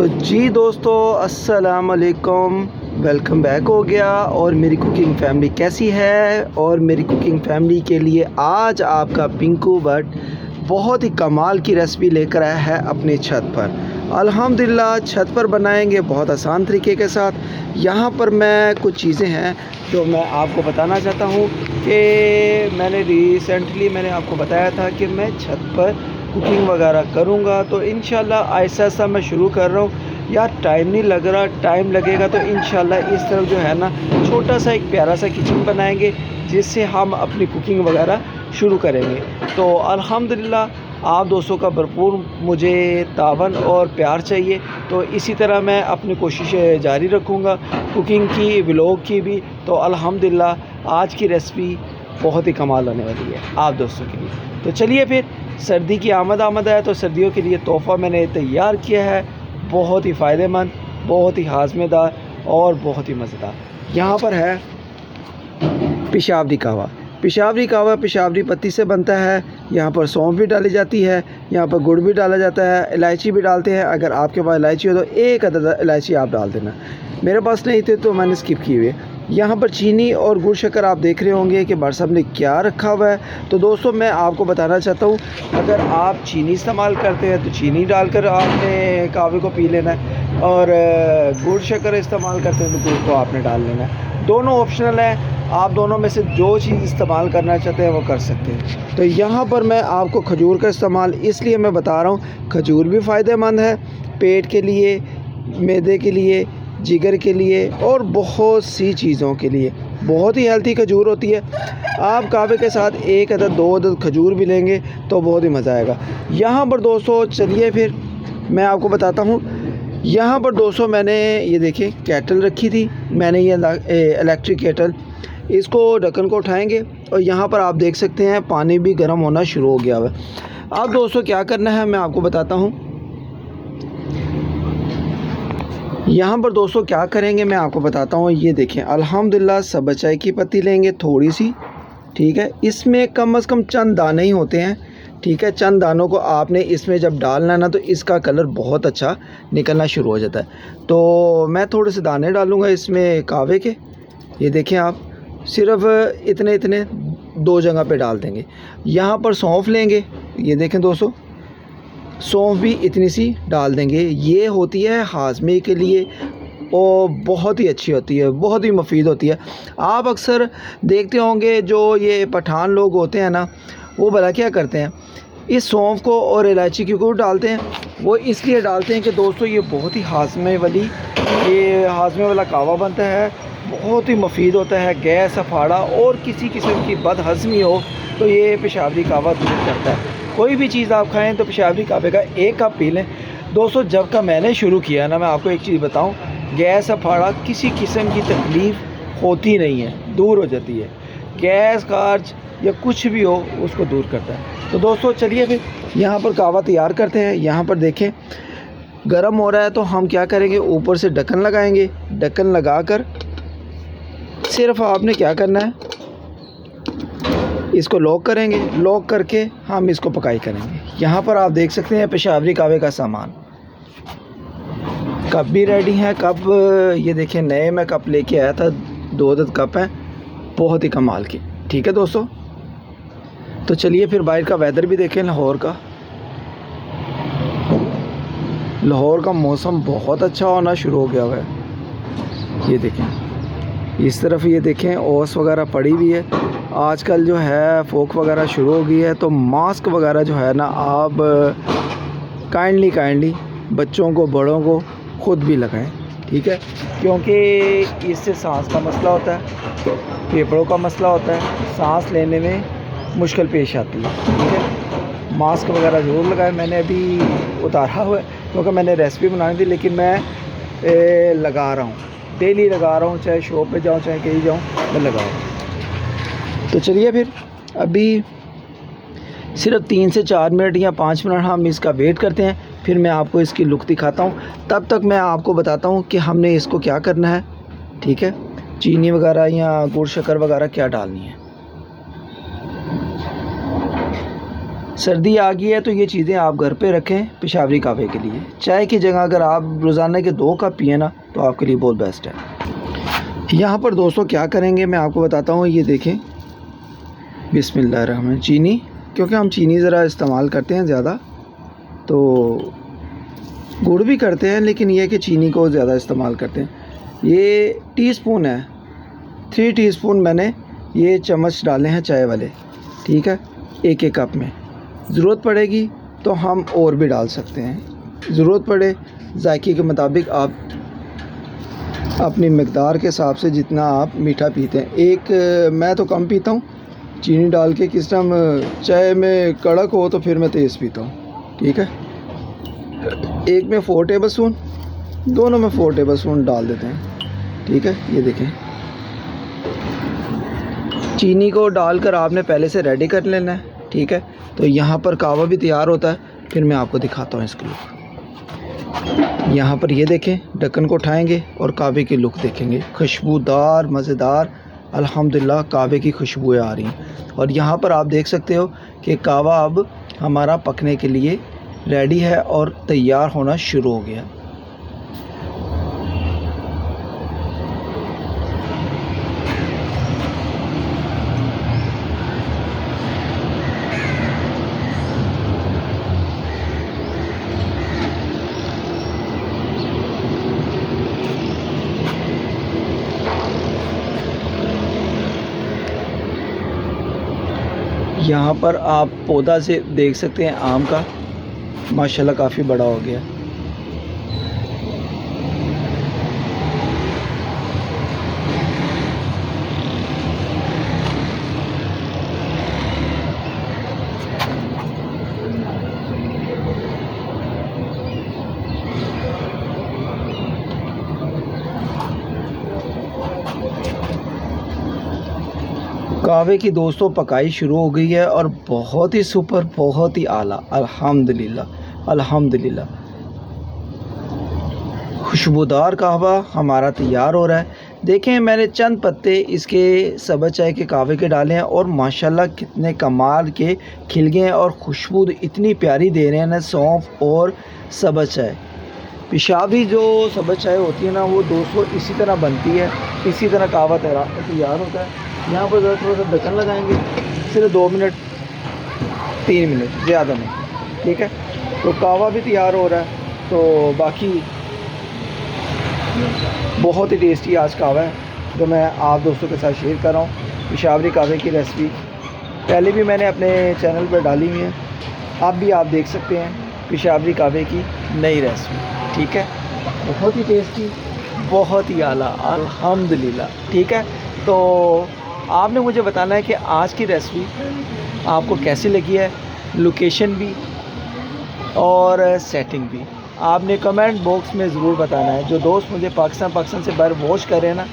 तो जी दोस्तों, अस्सलाम वालेकुम। वेलकम बैक हो गया। और मेरी कुकिंग फैमिली कैसी है? और मेरी कुकिंग फैमिली के लिए आज आपका पिंकू भट्ट बहुत ही कमाल की रेसिपी लेकर आया है अपनी छत पर। अल्हम्दुलिल्लाह छत पर बनाएंगे बहुत आसान तरीके के साथ। यहाँ पर मैं कुछ चीज़ें हैं जो मैं आपको बताना चाहता हूँ कि मैंने आपको बताया था कि मैं छत पर कुकिंग वगैरह करूँगा, तो इंशाल्लाह आहिस्ता आहिस्ता मैं शुरू कर रहा हूँ। यार टाइम नहीं लग रहा, टाइम लगेगा तो इंशाल्लाह इस तरफ जो है ना छोटा सा एक प्यारा सा किचन बनाएंगे जिससे हम अपनी कुकिंग वगैरह शुरू करेंगे। तो अल्हम्दुलिल्लाह आप दोस्तों का भरपूर मुझे तावन और प्यार चाहिए, तो इसी तरह मैं अपनी कोशिशें जारी रखूँगा कुकिंग की, व्लॉग की भी। तो अल्हम्दुलिल्लाह आज की रेसिपी बहुत ही कमाल होने वाली है आप दोस्तों के लिए। तो चलिए फिर, सर्दी की आमद है, तो सर्दियों के लिए तोहफ़ा मैंने तैयार किया है, बहुत ही फ़ायदेमंद, बहुत ही हाज़मेदार और बहुत ही मज़ेदार। यहाँ पर है पेशावरी कहवा। पेशावरी पत्ती से बनता है। यहाँ पर सौंफ भी डाली जाती है, यहाँ पर गुड़ भी डाला जाता है, इलायची भी डालते हैं। अगर आपके पास इलायची हो तो एक अदद इलायची आप डाल देना। मेरे पास नहीं थे तो मैंने स्किप की हुई है। यहाँ पर चीनी और गुड़ शक्कर आप देख रहे होंगे कि भाई साहब ने क्या रखा हुआ है। तो दोस्तों मैं आपको बताना चाहता हूँ, अगर आप चीनी इस्तेमाल करते हैं तो चीनी डालकर आपने कहवे को पी लेना है, और गुड़ शक्कर इस्तेमाल करते हैं तो गुड़ को आपने डाल लेना है। दोनों ऑप्शनल है, आप दोनों में से जो चीज़ इस्तेमाल करना चाहते हैं वो कर सकते हैं। तो यहाँ पर मैं आपको खजूर का इस्तेमाल इसलिए मैं बता रहा हूँ, खजूर भी फ़ायदेमंद है पेट के लिए, मैदे के लिए, जिगर के लिए और बहुत सी चीज़ों के लिए। बहुत ही हेल्थी खजूर होती है। आप कहवे के साथ एक अदद दो अदद खजूर भी लेंगे तो बहुत ही मज़ा आएगा। यहाँ पर दोस्तों चलिए फिर मैं आपको बताता हूँ। यहाँ पर दोस्तों मैंने ये देखिए केटल रखी थी, मैंने ये इलेक्ट्रिक केटल, इसको ढक्कन को उठाएंगे और यहाँ पर आप देख सकते हैं पानी भी गर्म होना शुरू हो गया है। अब दोस्तों क्या करना है मैं आपको बताता हूँ। यहाँ पर दोस्तों क्या करेंगे मैं आपको बताता हूँ। ये देखें अल्हम्दुलिल्लाह सब चाय की पत्ती लेंगे थोड़ी सी, ठीक है। इसमें कम से कम चंद दाने ही होते हैं, ठीक है। चंद दानों को आपने इसमें जब डालना ना तो इसका कलर बहुत अच्छा निकलना शुरू हो जाता है। तो मैं थोड़े से दाने डालूँगा इसमें कहवे के। ये देखें आप सिर्फ इतने दो जगह पे डाल देंगे। यहाँ पर सौंफ लेंगे, ये देखें दोस्तों सौंफ भी इतनी सी डाल देंगे। ये होती है हाजमे के लिए और बहुत ही अच्छी होती है, बहुत ही मुफीद होती है। आप अक्सर देखते होंगे जो ये पठान लोग होते हैं ना, वो भला क्या करते हैं, इस सौंफ को और इलायची क्यों डालते हैं? वो इसलिए डालते हैं कि दोस्तों ये बहुत ही हाजमे वाला कहवा बनता है, बहुत ही मुफीद होता है। गैस, अफाड़ा और किसी किस्म की बदहज़मी हो तो ये पेशावरी कहवा दूर करता है। कोई भी चीज़ आप खाएं तो पेशावरी कहवे का एक कप पी लें। दोस्तों जब का मैंने शुरू किया ना, मैं आपको एक चीज़ बताऊं, गैस, अफाड़ा किसी किस्म की तकलीफ़ होती नहीं है, दूर हो जाती है। गैस, कार्ज या कुछ भी हो उसको दूर करता है। तो दोस्तों चलिए फिर यहाँ पर कहवा तैयार करते हैं। यहाँ पर देखें गर्म हो रहा है, तो हम क्या करेंगे, ऊपर से ढक्कन लगाएंगे। ढक्कन लगा कर सिर्फ आपने क्या करना है, इसको लॉक करेंगे। लॉक करके हम इसको पकाई करेंगे। यहाँ पर आप देख सकते हैं पेशावरी कहवे का सामान, कप भी रेडी है। कप ये देखें नए मैं कप लेके आया था, 2 अदद कप हैं, बहुत ही कमाल के, ठीक है दोस्तों। तो चलिए फिर बाहर का वेदर भी देखें लाहौर का। लाहौर का मौसम बहुत अच्छा होना शुरू हो गया हुआ है। ये देखें इस तरफ, ये देखें ओस वगैरह पड़ी हुई है। आजकल जो है फोक वगैरह शुरू हो गई है, तो मास्क वगैरह जो है ना आप काइंडली बच्चों को, बड़ों को खुद भी लगाएं, ठीक है। क्योंकि इससे सांस का मसला होता है, फेफड़ों का मसला होता है, सांस लेने में मुश्किल पेश आती है, ठीक है। मास्क वगैरह ज़रूर लगाएं। मैंने अभी उतारा हुआ है क्योंकि मैंने रेसिपी बनानी थी, लेकिन मैं लगा रहा हूँ, डेली लगा रहा हूँ, चाहे शॉप पे जाऊँ चाहे कहीं जाऊँ मैं लगा रहा हूँ। तो चलिए फिर अभी सिर्फ 3 से 4 मिनट या 5 मिनट हम इसका वेट करते हैं, फिर मैं आपको इसकी लुक दिखाता हूँ। तब तक मैं आपको बताता हूँ कि हमने इसको क्या करना है, ठीक है। चीनी वगैरह या गुड़ शक्कर वगैरह क्या डालनी है। सर्दी आ गई है तो ये चीज़ें आप घर पे रखें पेशावरी कहवे के लिए। चाय की जगह अगर आप रोज़ाना के 2 कप पिए ना तो आपके लिए बहुत बेस्ट है। यहाँ पर दोस्तों क्या करेंगे मैं आपको बताता हूँ। ये देखें, बिस्मिल्लाहिर्रहमानिर्रहीम, चीनी, क्योंकि हम चीनी ज़रा इस्तेमाल करते हैं ज़्यादा, तो गुड़ भी करते हैं लेकिन ये कि चीनी को ज़्यादा इस्तेमाल करते हैं। ये टीस्पून है, 3 टीस्पून मैंने ये चम्मच डाले हैं चाय वाले, ठीक है, एक एक कप में। ज़रूरत पड़ेगी तो हम और भी डाल सकते हैं, ज़रूरत पड़े जायके के मुताबिक आप अपनी मकदार के हिसाब से जितना आप मीठा पीते हैं। एक मैं तो कम पीता हूँ चीनी डाल के, किस टाइम चाय में कड़क हो तो फिर मैं तेज़ पीता हूँ, ठीक है। एक में 4 टेबल स्पून, दोनों में 4 टेबल स्पून डाल देते हैं, ठीक है। ये देखें, चीनी को डालकर आपने पहले से रेडी कर लेना है, ठीक है। तो यहाँ पर कहवा भी तैयार होता है, फिर मैं आपको दिखाता हूँ इसके लुक। यहाँ पर ये देखें, ढक्कन को उठाएंगे और कहवे की लुक देखेंगे, खुशबूदार मज़ेदार, अल्हम्दुलिल्लाह कहवे की खुशबुएँ आ रही हैं। और यहाँ पर आप देख सकते हो कि कहवा अब हमारा पकने के लिए रेडी है और तैयार होना शुरू हो गया। यहाँ पर आप पौधा से देख सकते हैं आम का, माशाल्लाह काफ़ी बड़ा हो गया। कहवे की दोस्तों पकाई शुरू हो गई है और बहुत ही सुपर, बहुत ही आला, अल्हम्दुलिल्लाह अल्हम्दुलिल्लाह। खुशबूदार कहवा हमारा तैयार हो रहा है। देखें, मैंने चंद पत्ते इसके सब्ज़ चाय के कहवे के डाले हैं और माशाल्लाह कितने कमाल के खिल गए हैं और खुशबू इतनी प्यारी दे रहे हैं ना, सौंफ और सब्ज़ चाय। पेशावरी जो सब्ज़ चाय होती है ना, वो दोस्तों इसी तरह बनती है, इसी तरह कहवा तैयार होता है। यहाँ पर थोड़ा सा ढक्कन लगाएंगे, सिर्फ 2 मिनट 3 मिनट, ज़्यादा नहीं, ठीक है। तो कहवा भी तैयार हो रहा है। तो बाकी बहुत ही टेस्टी आज कहवा है जो मैं आप दोस्तों के साथ शेयर कर रहा हूँ। पेशावरी कहवे की रेसिपी पहले भी मैंने अपने चैनल पर डाली हुई है, आप देख सकते हैं पेशावरी कहवे की नई रेसिपी, ठीक है। बहुत ही टेस्टी, बहुत ही आला, अल्हम्दुलिल्लाह, ठीक है। तो आपने मुझे बताना है कि आज की रेसिपी आपको कैसी लगी है, लोकेशन भी और सेटिंग भी आपने कमेंट बॉक्स में ज़रूर बताना है। जो दोस्त मुझे पाकिस्तान से बाहर वॉच कर रहे हैं ना,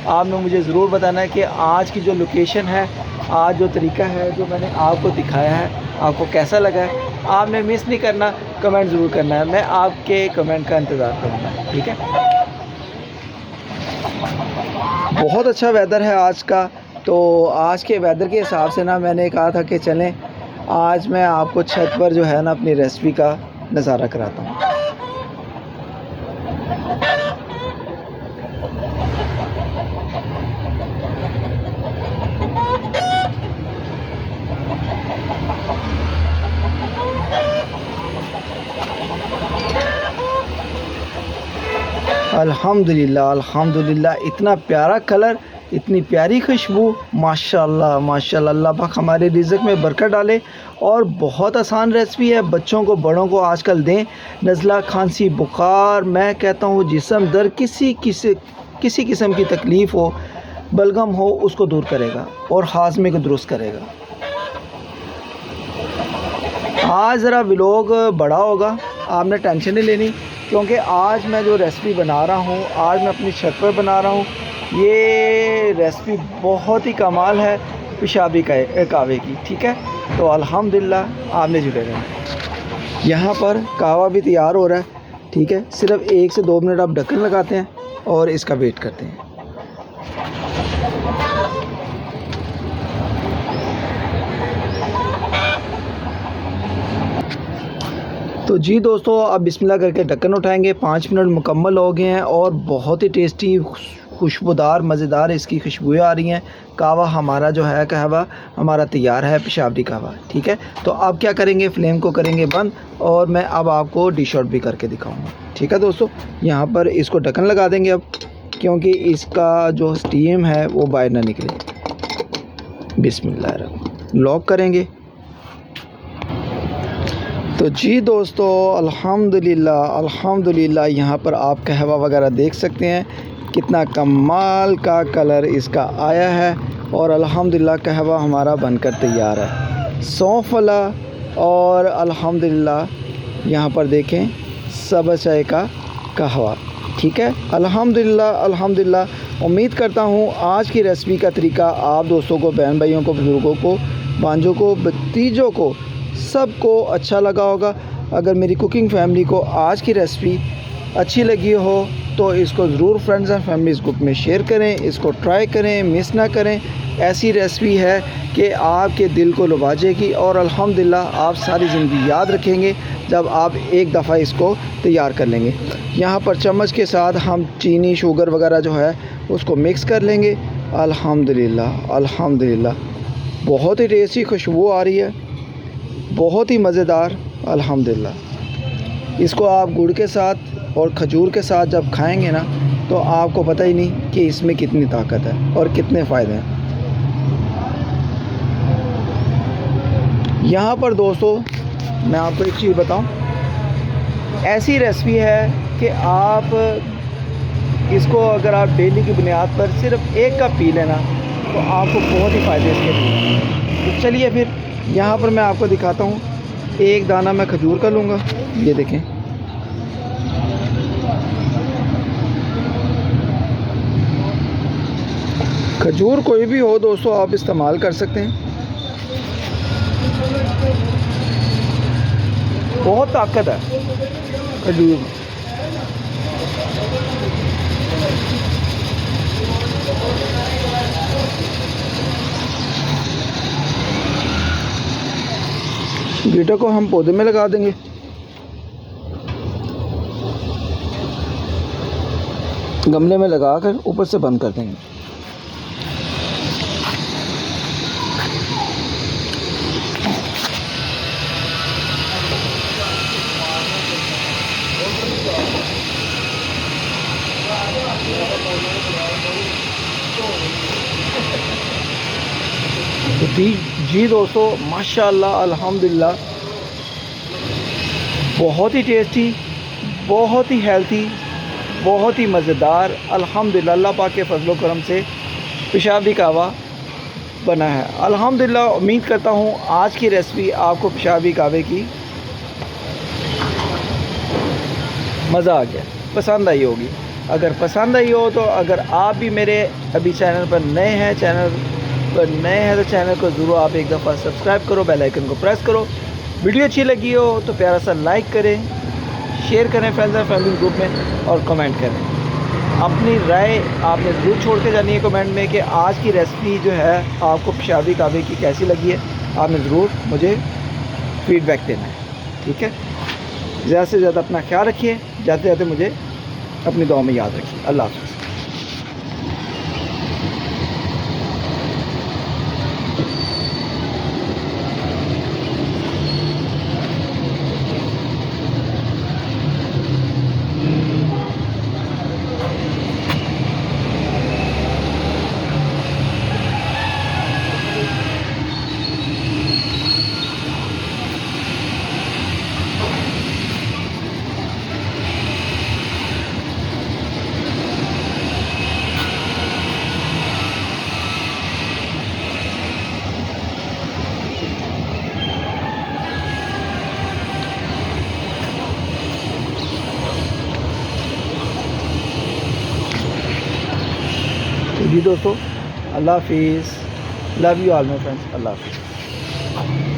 आपने मुझे ज़रूर बताना है कि आज की जो लोकेशन है, आज जो तरीका है जो मैंने आपको दिखाया है, आपको कैसा लगा है। आपने मिस नहीं करना, कमेंट ज़रूर करना है, मैं आपके कमेंट का इंतज़ार करूँगा, ठीक है। बहुत अच्छा वेदर है आज का, तो आज के वेदर के हिसाब से ना मैंने कहा था कि चलें आज मैं आपको छत पर जो है ना अपनी रेसिपी का नज़ारा कराता हूँ। अल्हम्दुलिल्लाह अल्हम्दुलिल्लाह, इतना प्यारा कलर, इतनी प्यारी खुशबू, माशाल्लाह माशाल्लाह। अल्लाह पाक हमारे रिज़्क़ में बरकत डाले। और बहुत आसान रेसिपी है, बच्चों को बड़ों को आजकल दें। नज़ला, खांसी, बुखार, मैं कहता हूँ जिस्म दर्द, किसी किस्म की तकलीफ़ हो, बलगम हो, उसको दूर करेगा और हाज़मे को दुरुस्त करेगा। आज ज़रा व्लॉग बड़ा होगा, आपने टेंशन नहीं लेनी, क्योंकि आज मैं जो रेसिपी बना रहा हूँ, आज मैं अपनी छत पर बना रहा हूँ। ये रेसिपी बहुत ही कमाल है पेशावरी कहवे की, ठीक है। तो अल्हम्दुलिल्लाह आपने जुड़े रहना। यहाँ पर कहवा भी तैयार हो रहा है, ठीक है। सिर्फ 1 से 2 मिनट आप ढक्कन लगाते हैं और इसका वेट करते हैं। तो जी दोस्तों, अब बिस्मिल्लाह करके ढक्कन उठाएंगे। 5 मिनट मुकम्मल हो गए हैं और बहुत ही टेस्टी, खुशबूदार, मज़ेदार इसकी खुशबुएँ आ रही हैं। कहवा हमारा जो है, कहवा हमारा तैयार है, पेशावरी कहवा। ठीक है, तो अब क्या करेंगे, फ्लेम को करेंगे बंद और मैं अब आपको डिश आउट भी करके दिखाऊंगा। ठीक है दोस्तों, यहाँ पर इसको ढक्कन लगा देंगे अब, क्योंकि इसका जो स्टीम है वो बाहर ना निकले। बिस्मिल्लाह, लॉक करेंगे। तो जी दोस्तों, अल्हम्दुलिल्लाह यहाँ पर आप कहवा वगैरह देख सकते हैं, कितना कमाल का कलर इसका आया है। और अल्हम्दुलिल्लाह कहवा हमारा बनकर तैयार है, सौंफ वाला। और अल्हम्दुलिल्लाह यहाँ पर देखें, सब्ज़ चाय का कहवा। ठीक है, अल्हम्दुलिल्लाह। उम्मीद करता हूँ आज की रेसिपी का तरीका आप दोस्तों को, बहन भाइयों को, बुज़ुर्गों को, भांजों को, भतीजों को, सबको अच्छा लगा होगा। अगर मेरी कुकिंग फैमिली को आज की रेसिपी अच्छी लगी हो तो इसको ज़रूर फ्रेंड्स एंड फैमिलीज़ ग्रुप में शेयर करें, इसको ट्राई करें, मिस ना करें। ऐसी रेसिपी है कि आपके दिल को लुभा जाएगी और अल्हम्दुलिल्लाह आप सारी ज़िंदगी याद रखेंगे जब आप एक दफ़ा इसको तैयार कर लेंगे। यहाँ पर चम्मच के साथ हम चीनी, शुगर वगैरह जो है उसको मिक्स कर लेंगे। अल्हम्दुलिल्लाह बहुत ही टेस्टी खुशबू आ रही है, बहुत ही मज़ेदार। अल्हम्दुलिल्लाह इसको आप गुड़ के साथ और खजूर के साथ जब खाएंगे ना, तो आपको पता ही नहीं कि इसमें कितनी ताकत है और कितने फ़ायदे हैं। यहाँ पर दोस्तों मैं आपको एक चीज़ बताऊँ, ऐसी रेसिपी है कि आप इसको अगर आप डेली की बुनियाद पर सिर्फ एक कप पी लेना तो आपको बहुत ही फ़ायदे इसके लिए। तो चलिए फिर यहाँ पर मैं आपको दिखाता हूँ। एक दाना मैं खजूर का लूँगा, ये देखें। खजूर कोई भी हो दोस्तों, आप इस्तेमाल कर सकते हैं, बहुत ताकत है खजूर में। गिटर को हम पौधे में लगा देंगे। गमले में लगाकर ऊपर से बंद कर देंगे। तो जी दोस्तों, माशाल्लाह अल्हम्दुलिल्लाह बहुत ही टेस्टी, बहुत ही हेल्थी, बहुत ही मज़ेदार अल्हम्दुलिल्लाह अल्लाह पाक के फजलो करम से पेशावरी कहवा बना है। अल्हम्दुलिल्लाह उम्मीद करता हूँ आज की रेसिपी आपको पेशावरी कहवे की मज़ा आ गया, पसंद आई होगी। अगर पसंद आई हो तो अगर आप भी मेरे अभी चैनल पर नए हैं तो चैनल को ज़रूर आप एक दफ़ा सब्सक्राइब करो, बेल आइकन को प्रेस करो। वीडियो अच्छी लगी हो तो प्यारा सा लाइक करें, शेयर करें फ्रेंड्स एंड फैमिली ग्रुप में और कमेंट करें। अपनी राय आपने ज़रूर छोड़ के जानी है कमेंट में कि आज की रेसिपी जो है आपको पेशावरी कहवे की कैसी लगी है। आपने ज़रूर मुझे फीडबैक देना है। ठीक है, ज़्यादा से ज़्यादा अपना ख्याल रखिए, जाते जाते मुझे अपनी दुआ में याद रखिए। अल्लाह हाफ़िज़। जी दोस्तों, अल्लाह हाफिज़। Love you all my friends. Allah हाफिज़।